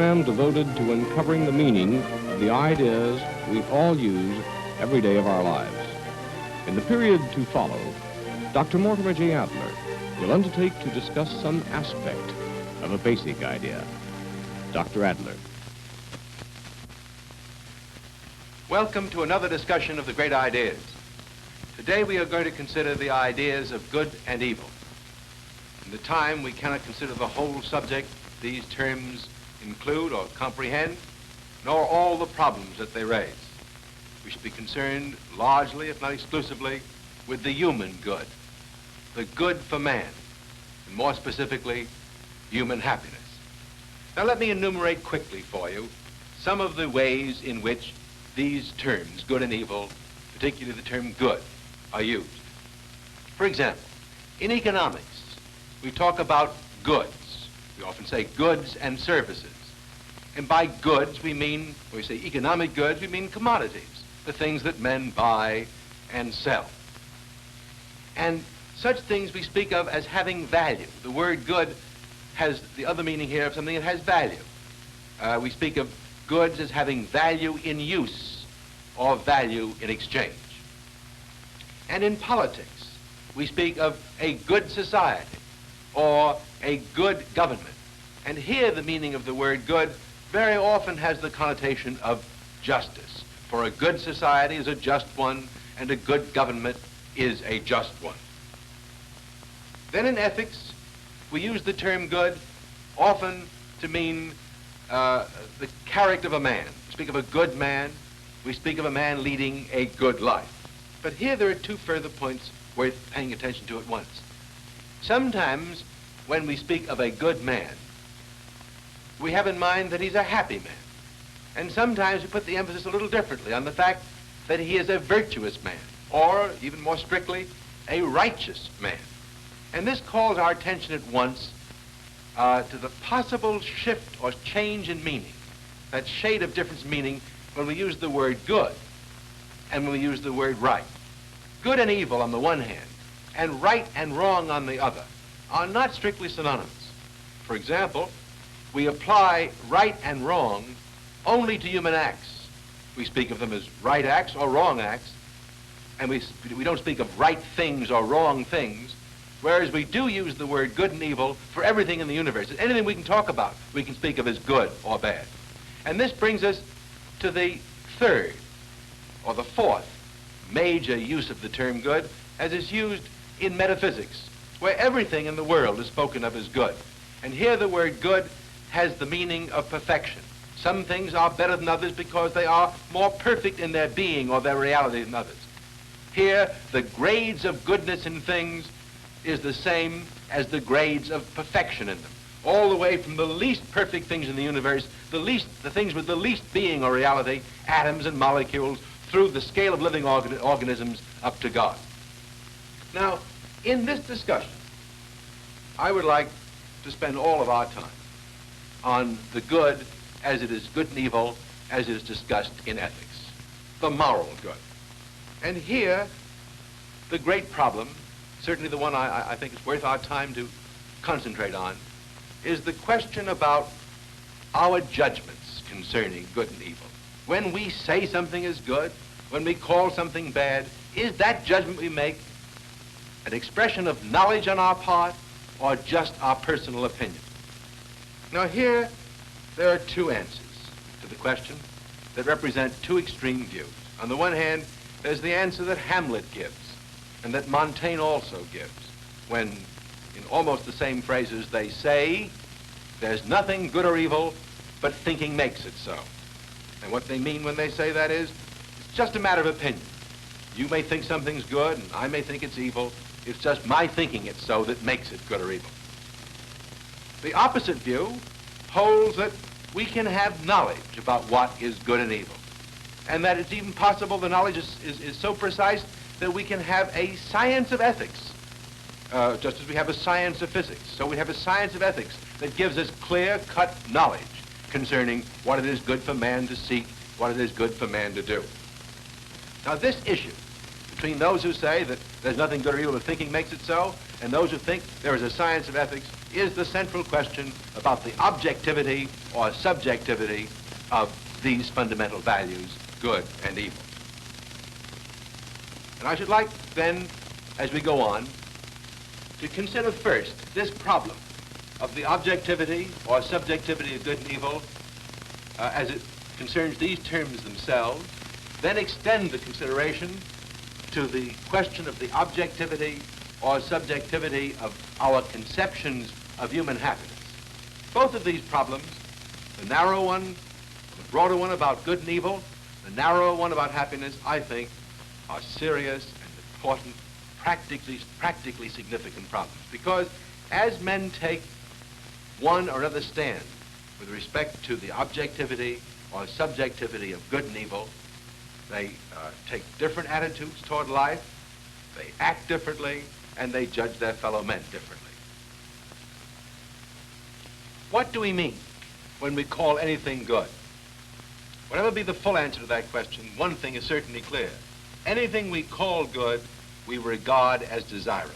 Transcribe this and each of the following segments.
program devoted to uncovering the meaning of the ideas we all use every day of our lives. In the period to follow, Dr. Mortimer J. Adler will undertake to discuss some aspect of a basic idea. Dr. Adler. Welcome to another discussion of the great ideas. Today we are going to consider the ideas of good and evil. In the time we cannot consider the whole subject these terms include or comprehend, nor all the problems that they raise. We should be concerned largely, if not exclusively, with the human good, the good for man, and more specifically, human happiness. Now let me enumerate quickly for you some of the ways in which these terms, good and evil, particularly the term good, are used. For example, in economics, we talk about goods. We often say goods and services. And by goods, we mean, when we say economic goods, we mean commodities, the things that men buy and sell. And such things we speak of as having value. The word good has the other meaning here of something that has value. We speak of goods as having value in use or value in exchange. And in politics, we speak of a good society or a good government. And here the meaning of the word good very often has the connotation of justice. For a good society is a just one, and a good government is a just one. Then in ethics, we use the term good often to mean the character of a man. We speak of a good man. We speak of a man leading a good life. But here there are two further points worth paying attention to at once. Sometimes when we speak of a good man, we have in mind that he's a happy man. And sometimes we put the emphasis a little differently on the fact that he is a virtuous man, or even more strictly, a righteous man. And this calls our attention at once to the possible shift or change in meaning, that shade of difference in meaning when we use the word good and when we use the word right. Good and evil on the one hand, and right and wrong on the other, are not strictly synonymous. For example, we apply right and wrong only to human acts. We speak of them as right acts or wrong acts, and we don't speak of right things or wrong things, whereas we do use the word good and evil for everything in the universe. Anything we can talk about, we can speak of as good or bad. And this brings us to the third, or the fourth, major use of the term good, as is used in metaphysics, where everything in the world is spoken of as good. And here the word good has the meaning of perfection. Some things are better than others because they are more perfect in their being or their reality than others. Here, the grades of goodness in things is the same as the grades of perfection in them. All the way from the least perfect things in the universe, the things with the least being or reality, atoms and molecules, through the scale of living organisms up to God. Now, in this discussion, I would like to spend all of our time on the good as it is good and evil as it is discussed in ethics, the moral good. And here, the great problem, certainly the one I think is worth our time to concentrate on, is the question about our judgments concerning good and evil. When we say something is good, when we call something bad, is that judgment we make an expression of knowledge on our part or just our personal opinion? Now here, there are two answers to the question that represent two extreme views. On the one hand, there's the answer that Hamlet gives and that Montaigne also gives, when in almost the same phrases they say, there's nothing good or evil, but thinking makes it so. And what they mean when they say that is, it's just a matter of opinion. You may think something's good, and I may think it's evil. It's just my thinking it's so that makes it good or evil. The opposite view holds that we can have knowledge about what is good and evil, and that it's even possible the knowledge is so precise that we can have a science of ethics, just as we have a science of physics. So we have a science of ethics that gives us clear-cut knowledge concerning what it is good for man to seek, what it is good for man to do. Now this issue between those who say that there's nothing good or evil but thinking makes it so, and those who think there is a science of ethics, is the central question about the objectivity or subjectivity of these fundamental values, good and evil. And I should like then, as we go on, to consider first this problem of the objectivity or subjectivity of good and evil as it concerns these terms themselves, then extend the consideration to the question of the objectivity or subjectivity of our conceptions of human happiness. Both of these problems, the narrow one, the broader one about good and evil, the narrower one about happiness, I think, are serious and important, practically significant problems. Because as men take one or other stand with respect to the objectivity or subjectivity of good and evil, they take different attitudes toward life, they act differently, and they judge their fellow men differently. What do we mean when we call anything good? Whatever be the full answer to that question, one thing is certainly clear. Anything we call good, we regard as desirable.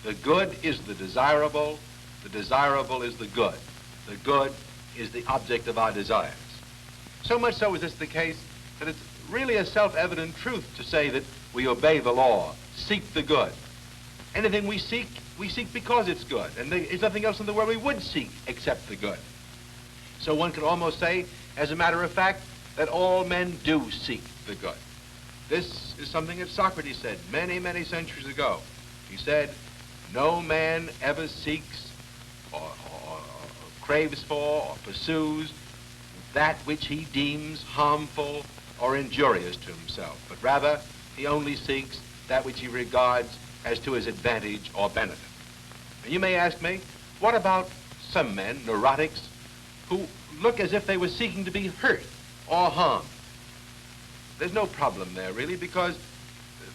The good is the desirable is the good. The good is the object of our desires. So much so is this the case that it's really a self-evident truth to say that we obey the law, seek the good. Anything we seek because it's good, and there's nothing else in the world we would seek except the good. So one could almost say, as a matter of fact, that all men do seek the good. This is something that Socrates said many, many centuries ago. He said, no man ever seeks or craves for or pursues that which he deems harmful or injurious to himself, but rather he only seeks that which he regards as to his advantage or benefit. And you may ask me, what about some men, neurotics, who look as if they were seeking to be hurt or harmed? There's no problem there, really, because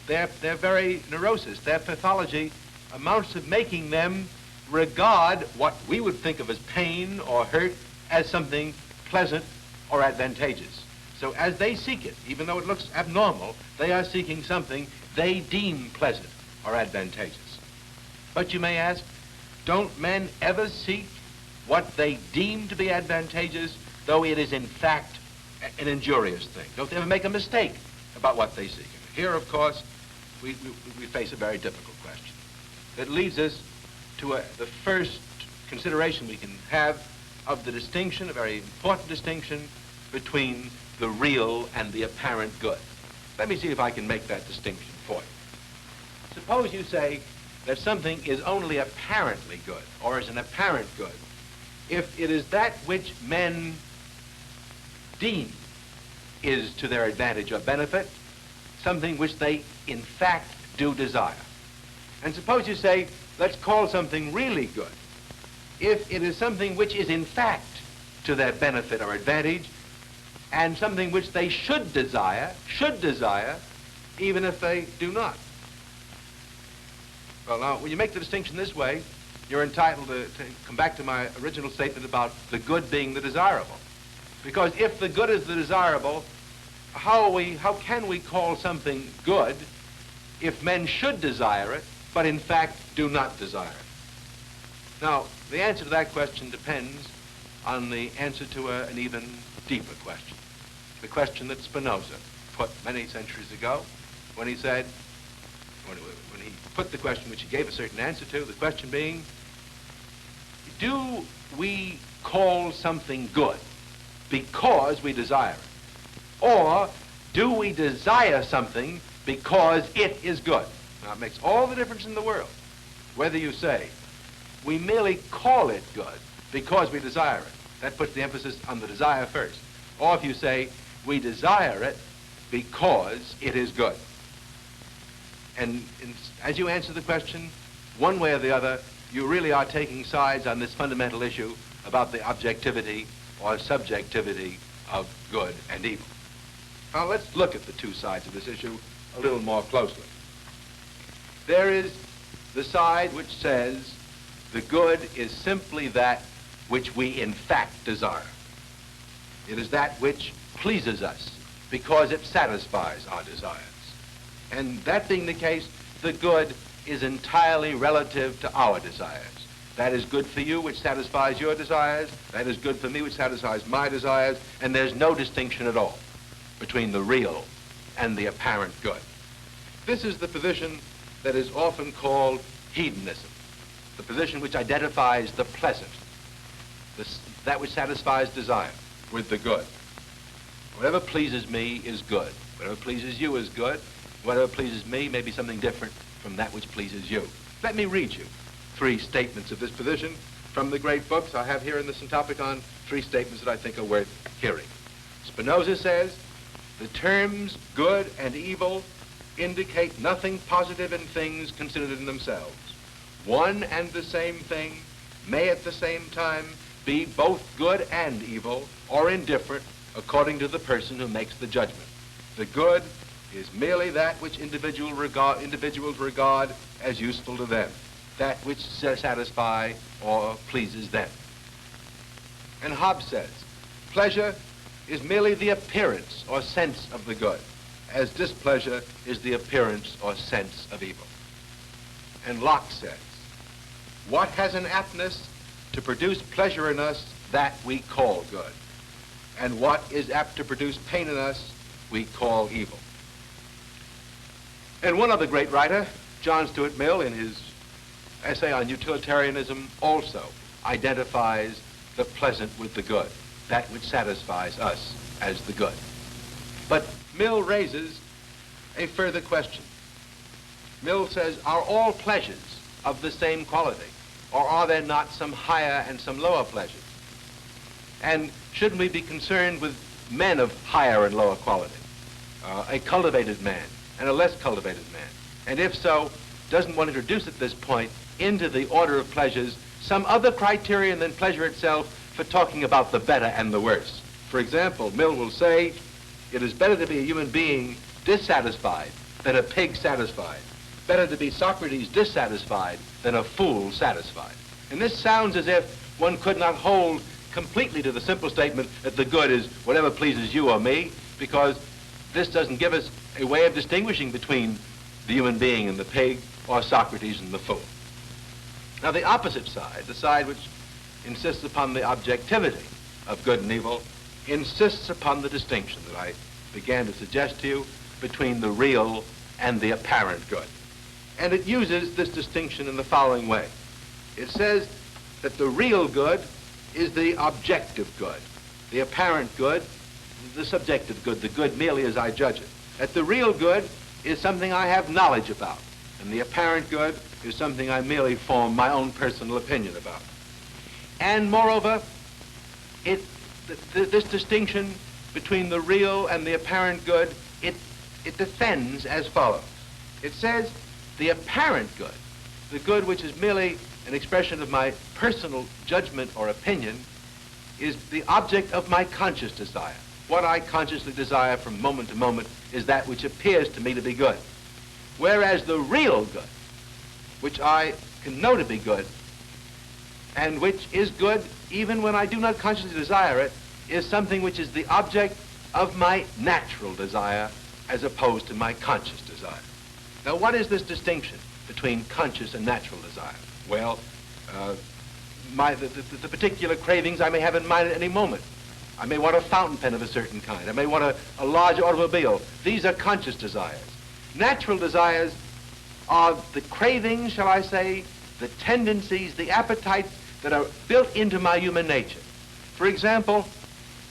their very neurosis, their pathology, amounts to making them regard what we would think of as pain or hurt as something pleasant or advantageous. So as they seek it, even though it looks abnormal, they are seeking something they deem pleasant or advantageous. But you may ask, don't men ever seek what they deem to be advantageous, though it is in fact an injurious thing? Don't they ever make a mistake about what they seek? And here, of course, we face a very difficult question that leads us to the first consideration we can have of the distinction, a very important distinction, between the real and the apparent good. Let me see if I can make that distinction for you. Suppose you say that something is only apparently good, or is an apparent good, if it is that which men deem is to their advantage or benefit, something which they in fact do desire. And suppose you say, let's call something really good, if it is something which is in fact to their benefit or advantage, and something which they should desire, even if they do not. Well, now, when you make the distinction this way, you're entitled to come back to my original statement about the good being the desirable. Because if the good is the desirable, how can we call something good if men should desire it, but in fact do not desire it? Now, the answer to that question depends on the answer to an even deeper question. The question that Spinoza put many centuries ago when he said, when he put the question which he gave a certain answer to, the question being, do we call something good because we desire it? Or do we desire something because it is good? Now, it makes all the difference in the world whether you say, we merely call it good because we desire it. That puts the emphasis on the desire first. Or if you say, we desire it because it is good. And as you answer the question, one way or the other, you really are taking sides on this fundamental issue about the objectivity or subjectivity of good and evil. Now let's look at the two sides of this issue a little more closely. There is the side which says the good is simply that which we in fact desire. It is that which pleases us because it satisfies our desires. And that being the case, the good is entirely relative to our desires. That is good for you, which satisfies your desires. That is good for me, which satisfies my desires. And there's no distinction at all between the real and the apparent good. This is the position that is often called hedonism, the position which identifies the pleasant, that which satisfies desire, with the good. Whatever pleases me is good. Whatever pleases you is good. Whatever pleases me may be something different from that which pleases you. Let me read you 3 statements of this position from the great books. I have here in the Syntopicon 3 statements that I think are worth hearing. Spinoza says, the terms good and evil indicate nothing positive in things considered in themselves. One and the same thing may at the same time be both good and evil, or indifferent, according to the person who makes the judgment. The good is merely that which individuals regard as useful to them, that which satisfies or pleases them. And Hobbes says, pleasure is merely the appearance or sense of the good, as displeasure is the appearance or sense of evil. And Locke says, what has an aptness to produce pleasure in us, that we call good, and what is apt to produce pain in us, we call evil. And one other great writer, John Stuart Mill, in his essay on utilitarianism, also identifies the pleasant with the good, that which satisfies us as the good. But Mill raises a further question. Mill says, are all pleasures of the same quality, or are there not some higher and some lower pleasures? And shouldn't we be concerned with men of higher and lower quality, a cultivated man and a less cultivated man? And if so, doesn't one introduce at this point into the order of pleasures some other criterion than pleasure itself for talking about the better and the worse? For example, Mill will say, it is better to be a human being dissatisfied than a pig satisfied. Better to be Socrates dissatisfied than a fool satisfied. And this sounds as if one could not hold completely to the simple statement that the good is whatever pleases you or me, because this doesn't give us a way of distinguishing between the human being and the pig, or Socrates and the fool. Now the opposite side, the side which insists upon the objectivity of good and evil, insists upon the distinction that I began to suggest to you between the real and the apparent good. And it uses this distinction in the following way. It says that the real good is the objective good, the apparent good, the subjective good, the good merely as I judge it. That the real good is something I have knowledge about, and the apparent good is something I merely form my own personal opinion about. And moreover, this distinction between the real and the apparent good, it defends as follows. It says the apparent good, the good which is merely an expression of my personal judgment or opinion, is the object of my conscious desire. What I consciously desire from moment to moment is that which appears to me to be good. Whereas the real good, which I can know to be good, and which is good even when I do not consciously desire it, is something which is the object of my natural desire as opposed to my conscious desire. Now, what is this distinction between conscious and natural desire? Well, the particular cravings I may have in mind at any moment. I may want a fountain pen of a certain kind. I may want a large automobile. These are conscious desires. Natural desires are the cravings, shall I say, the tendencies, the appetites that are built into my human nature. For example,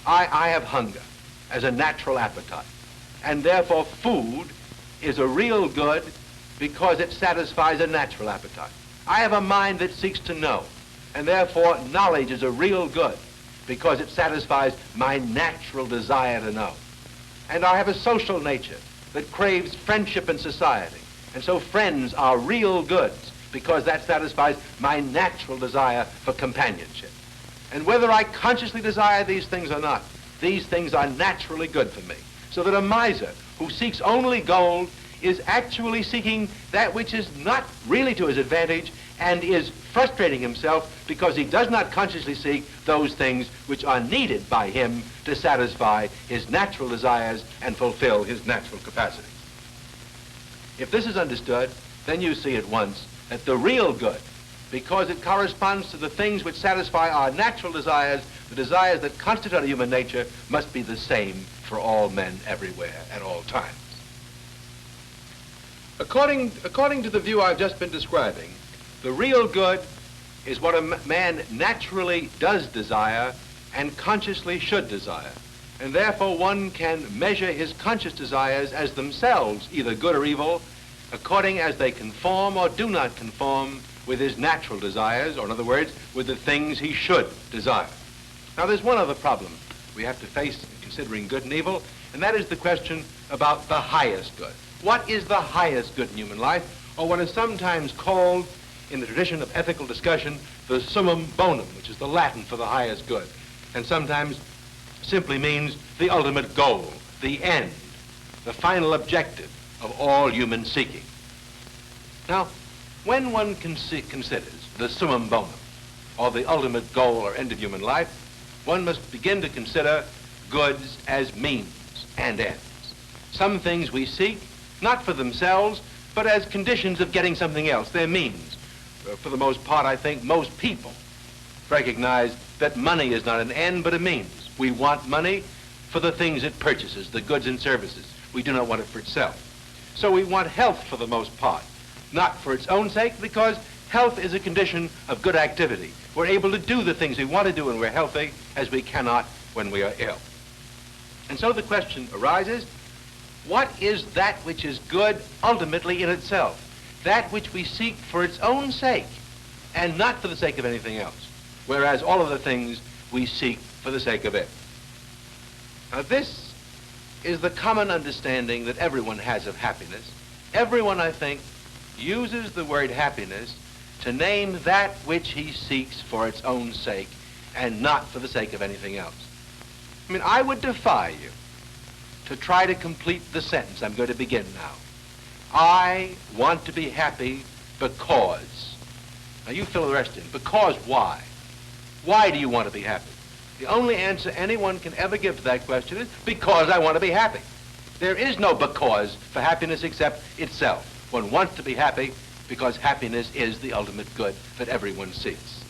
I have hunger as a natural appetite, and therefore food is a real good because it satisfies a natural appetite. I have a mind that seeks to know, and therefore knowledge is a real good because it satisfies my natural desire to know. And I have a social nature that craves friendship and society, and so friends are real goods because that satisfies my natural desire for companionship. And whether I consciously desire these things or not, these things are naturally good for me. So that a miser who seeks only gold is actually seeking that which is not really to his advantage and is frustrating himself because he does not consciously seek those things which are needed by him to satisfy his natural desires and fulfill his natural capacities. If this is understood, then you see at once that the real good because it corresponds to the things which satisfy our natural desires. The desires that constitute human nature must be the same for all men everywhere at all times. According to the view I've just been describing, the real good is what a man naturally does desire and consciously should desire. And therefore one can measure his conscious desires as themselves either good or evil, according as they conform or do not conform with his natural desires, or in other words, with the things he should desire. Now there's one other problem we have to face in considering good and evil, and that is the question about the highest good. What is the highest good in human life, or what is sometimes called, in the tradition of ethical discussion, the summum bonum, which is the Latin for the highest good, and sometimes simply means the ultimate goal, the end, the final objective of all human seeking. Now, when one considers the summum bonum, or the ultimate goal or end of human life, one must begin to consider goods as means and ends. Some things we seek, not for themselves, but as conditions of getting something else. They're means. For the most part, I think most people recognize that money is not an end, but a means. We want money for the things it purchases, the goods and services. We do not want it for itself. So we want health for the most part, not for its own sake, because health is a condition of good activity. We're able to do the things we want to do when we're healthy, as we cannot when we are ill. And so the question arises, what is that which is good ultimately in itself? That which we seek for its own sake, and not for the sake of anything else, whereas all of the things we seek for the sake of it. Now this is the common understanding that everyone has of happiness. Everyone, I think, uses the word happiness to name that which he seeks for its own sake and not for the sake of anything else. I mean, I would defy you to try to complete the sentence I'm going to begin now. I want to be happy because. Now you fill the rest in. Because why? Why do you want to be happy? The only answer anyone can ever give to that question is because I want to be happy. There is no because for happiness except itself. One wants to be happy because happiness is the ultimate good that everyone seeks.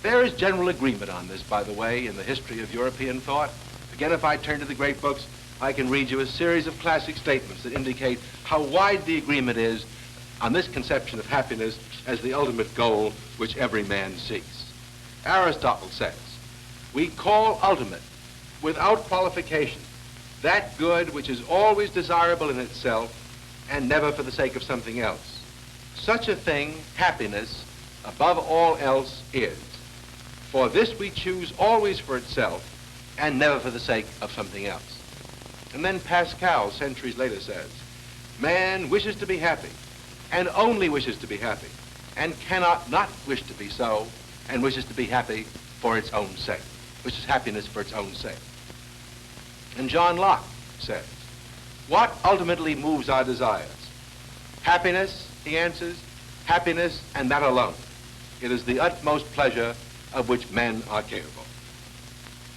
There is general agreement on this, by the way, in the history of European thought. Again, if I turn to the great books, I can read you a series of classic statements that indicate how wide the agreement is on this conception of happiness as the ultimate goal which every man seeks. Aristotle says, we call ultimate, without qualification, that good which is always desirable in itself and never for the sake of something else. Such a thing, happiness, above all else is. For this we choose always for itself and never for the sake of something else. And then Pascal, centuries later, says, man wishes to be happy and only wishes to be happy and cannot not wish to be so and wishes to be happy for its own sake, wishes happiness for its own sake. And John Locke says, what ultimately moves our desires? Happiness, he answers, happiness and that alone. It is the utmost pleasure of which men are capable.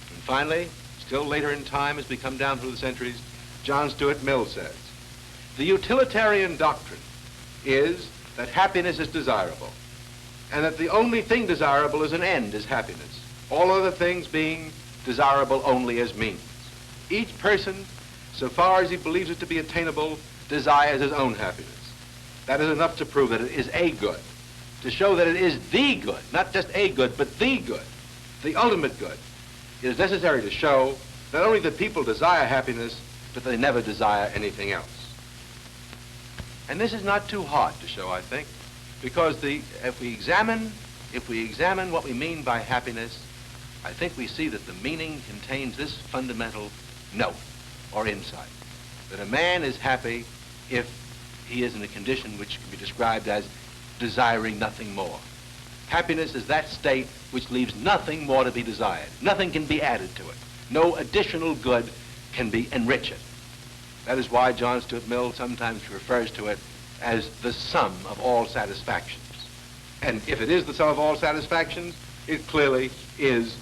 And finally, still later in time as we come down through the centuries, John Stuart Mill says, the utilitarian doctrine is that happiness is desirable, and that the only thing desirable as an end is happiness, all other things being desirable only as means. Each person, so far as he believes it to be attainable, desires his own happiness. That is enough to prove that it is a good, to show that it is the good, not just a good, but the good, the ultimate good. It is necessary to show not only that people desire happiness, but they never desire anything else. And this is not too hard to show, I think, because if we examine what we mean by happiness, I think we see that the meaning contains this fundamental note or insight, that a man is happy if he is in a condition which can be described as desiring nothing more. Happiness is that state which leaves nothing more to be desired. Nothing can be added to it. No additional good can enrich it. That is why John Stuart Mill sometimes refers to it as the sum of all satisfactions. And if it is the sum of all satisfactions, it clearly is,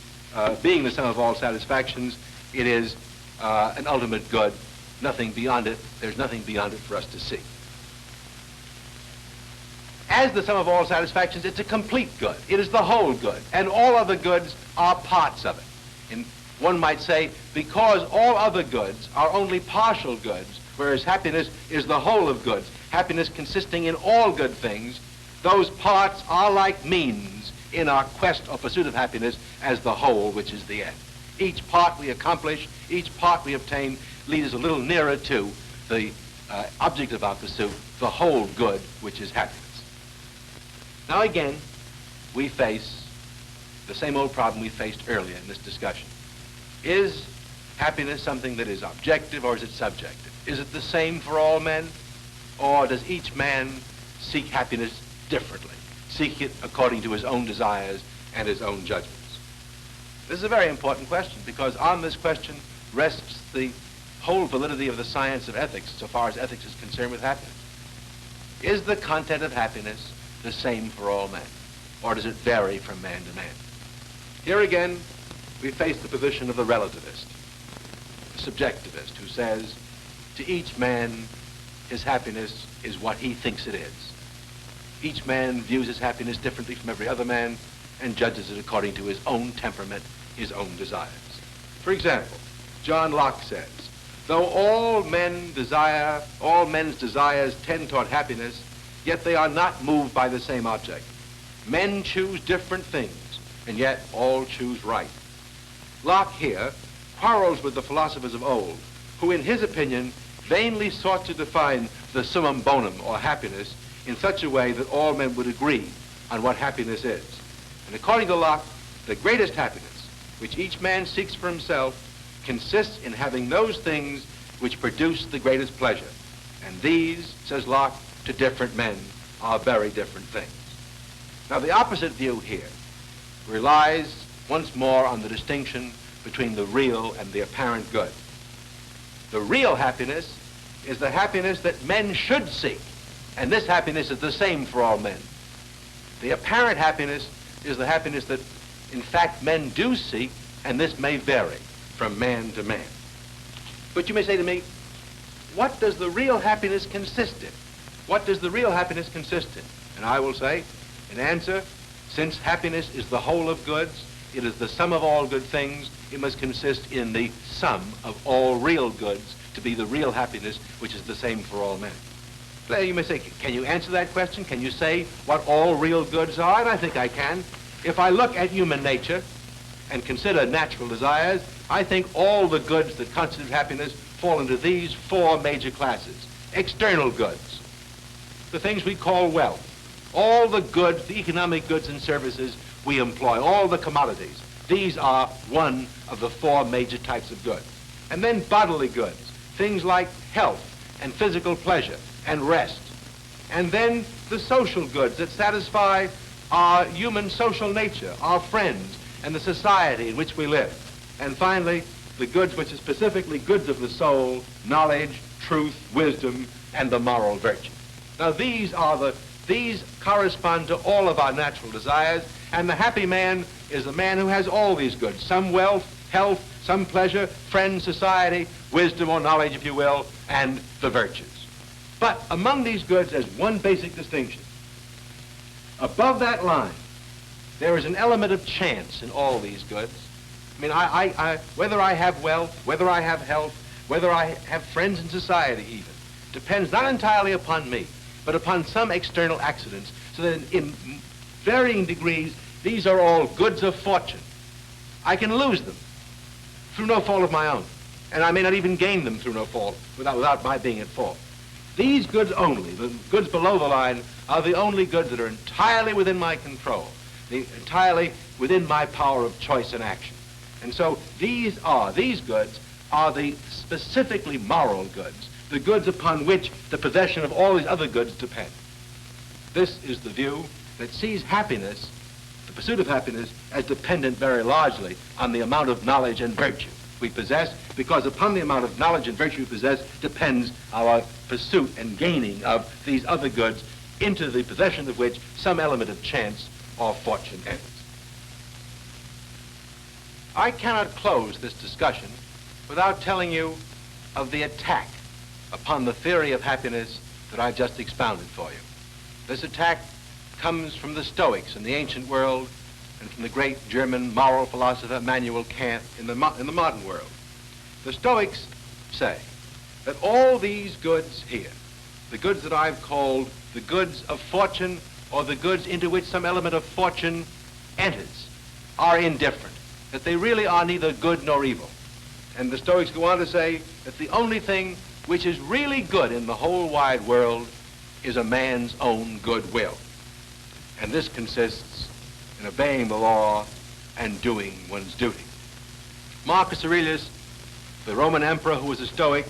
being the sum of all satisfactions, it is an ultimate good. Nothing beyond it, there's nothing beyond it for us to seek. as the sum of all satisfactions, it's a complete good. It is the whole good, and all other goods are parts of it. And one might say, because all other goods are only partial goods, whereas happiness is the whole of goods, happiness consisting in all good things, those parts are like means in our quest or pursuit of happiness as the whole, which is the end. Each part we accomplish, each part we obtain, leads us a little nearer to the object of our pursuit, the whole good, which is happiness. Now again, we face the same old problem we faced earlier in this discussion. Is happiness something that is objective or is it subjective? Is it the same for all men, or does each man seek happiness differently, seek it according to his own desires and his own judgments? This is a very important question, because on this question rests the whole validity of the science of ethics, so far as ethics is concerned with happiness. Is the content of happiness the same for all men, or does it vary from man to man? Here again, we face the position of the relativist, the subjectivist, who says, to each man, his happiness is what he thinks it is. Each man views his happiness differently from every other man and judges it according to his own temperament, his own desires. For example, John Locke says, though all men's desires tend toward happiness, yet they are not moved by the same object. Men choose different things, and yet all choose right. Locke here quarrels with the philosophers of old, who in his opinion vainly sought to define the summum bonum, or happiness, in such a way that all men would agree on what happiness is. And according to Locke, the greatest happiness, which each man seeks for himself, consists in having those things which produce the greatest pleasure. And these, says Locke, to different men are very different things. Now the opposite view here relies once more on the distinction between the real and the apparent good. The real happiness is the happiness that men should seek, and this happiness is the same for all men. The apparent happiness is the happiness that in fact men do seek, and this may vary from man to man. But you may say to me, what does the real happiness consist in? What does the real happiness consist in? And I will say, in answer, since happiness is the whole of goods, it is the sum of all good things, it must consist in the sum of all real goods to be the real happiness, which is the same for all men. So you may say, can you answer that question? Can you say what all real goods are? And I think I can. If I look at human nature and consider natural desires, I think all the goods that constitute happiness fall into these four major classes. External goods, the things we call wealth, all the goods, the economic goods and services we employ, all the commodities. These are one of the four major types of goods. And then bodily goods, things like health and physical pleasure and rest. And then the social goods that satisfy our human social nature, our friends, and the society in which we live. And finally, the goods which are specifically goods of the soul, knowledge, truth, wisdom, and the moral virtue. Now these correspond to all of our natural desires, and the happy man is the man who has all these goods, some wealth, health, some pleasure, friends, society, wisdom or knowledge, if you will, and the virtues. But among these goods, there's one basic distinction. Above that line, there is an element of chance in all these goods. I mean, whether I have wealth, whether I have health, whether I have friends in society even, depends not entirely upon me, but upon some external accidents, so that in varying degrees, these are all goods of fortune. I can lose them through no fault of my own, and I may not even gain them through no fault, without my being at fault. These goods only, the goods below the line, are the only goods that are entirely within my control, entirely within my power of choice and action. And so these goods are the specifically moral goods, the goods upon which the possession of all these other goods depend. This is the view that sees happiness, the pursuit of happiness, as dependent very largely on the amount of knowledge and virtue we possess, because upon the amount of knowledge and virtue we possess depends our pursuit and gaining of these other goods, into the possession of which some element of chance or fortune enters. I cannot close this discussion without telling you of the attack upon the theory of happiness that I've just expounded for you. This attack comes from the Stoics in the ancient world and from the great German moral philosopher Immanuel Kant in the modern world. The Stoics say that all these goods here, the goods that I've called the goods of fortune or the goods into which some element of fortune enters, are indifferent, that they really are neither good nor evil. And the Stoics go on to say that the only thing which is really good in the whole wide world is a man's own goodwill. And this consists in obeying the law and doing one's duty. Marcus Aurelius, the Roman emperor who was a Stoic,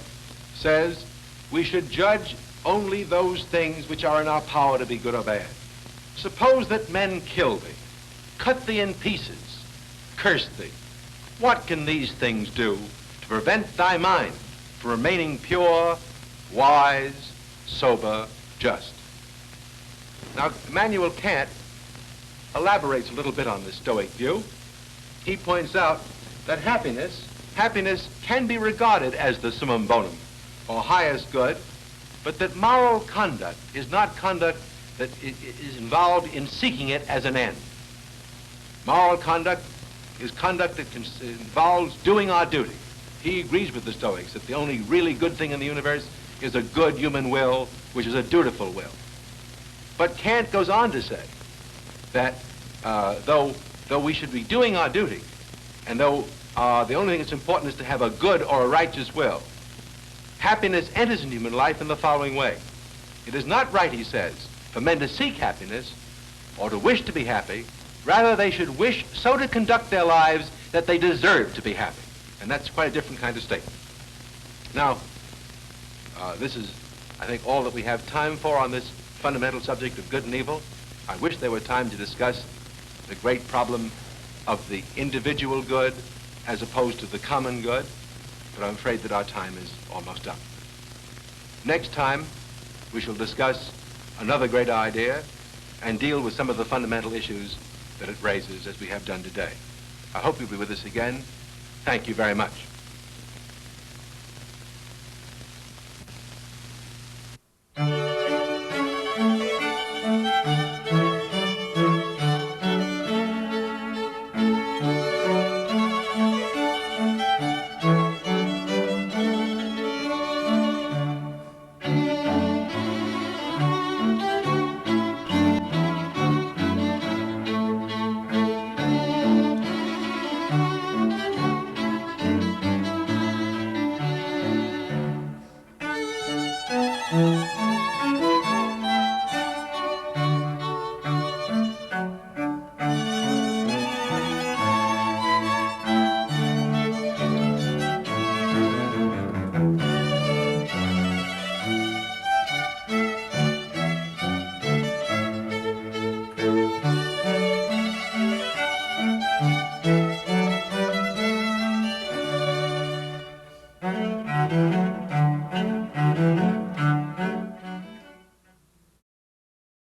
says we should judge only those things which are in our power to be good or bad. Suppose that men kill thee, cut thee in pieces, curse thee. What can these things do to prevent thy mind from remaining pure, wise, sober, just? Now, Immanuel Kant elaborates a little bit on this Stoic view. He points out that happiness can be regarded as the summum bonum, or highest good, but that moral conduct is not conduct that is involved in seeking it as an end. Moral conduct is conduct that involves doing our duty. He agrees with the Stoics that the only really good thing in the universe is a good human will, which is a dutiful will. But Kant goes on to say that though we should be doing our duty, and though the only thing that's important is to have a good or a righteous will, happiness enters in human life in the following way. It is not right, he says, for men to seek happiness or to wish to be happy. Rather, they should wish so to conduct their lives that they deserve to be happy. And that's quite a different kind of statement. Now, this is, I think, all that we have time for on this fundamental subject of good and evil. I wish there were time to discuss the great problem of the individual good as opposed to the common good, but I'm afraid that our time is almost up. Next time, we shall discuss another great idea and deal with some of the fundamental issues that it raises, as we have done today. I hope you'll be with us again. Thank you very much. Mm-hmm.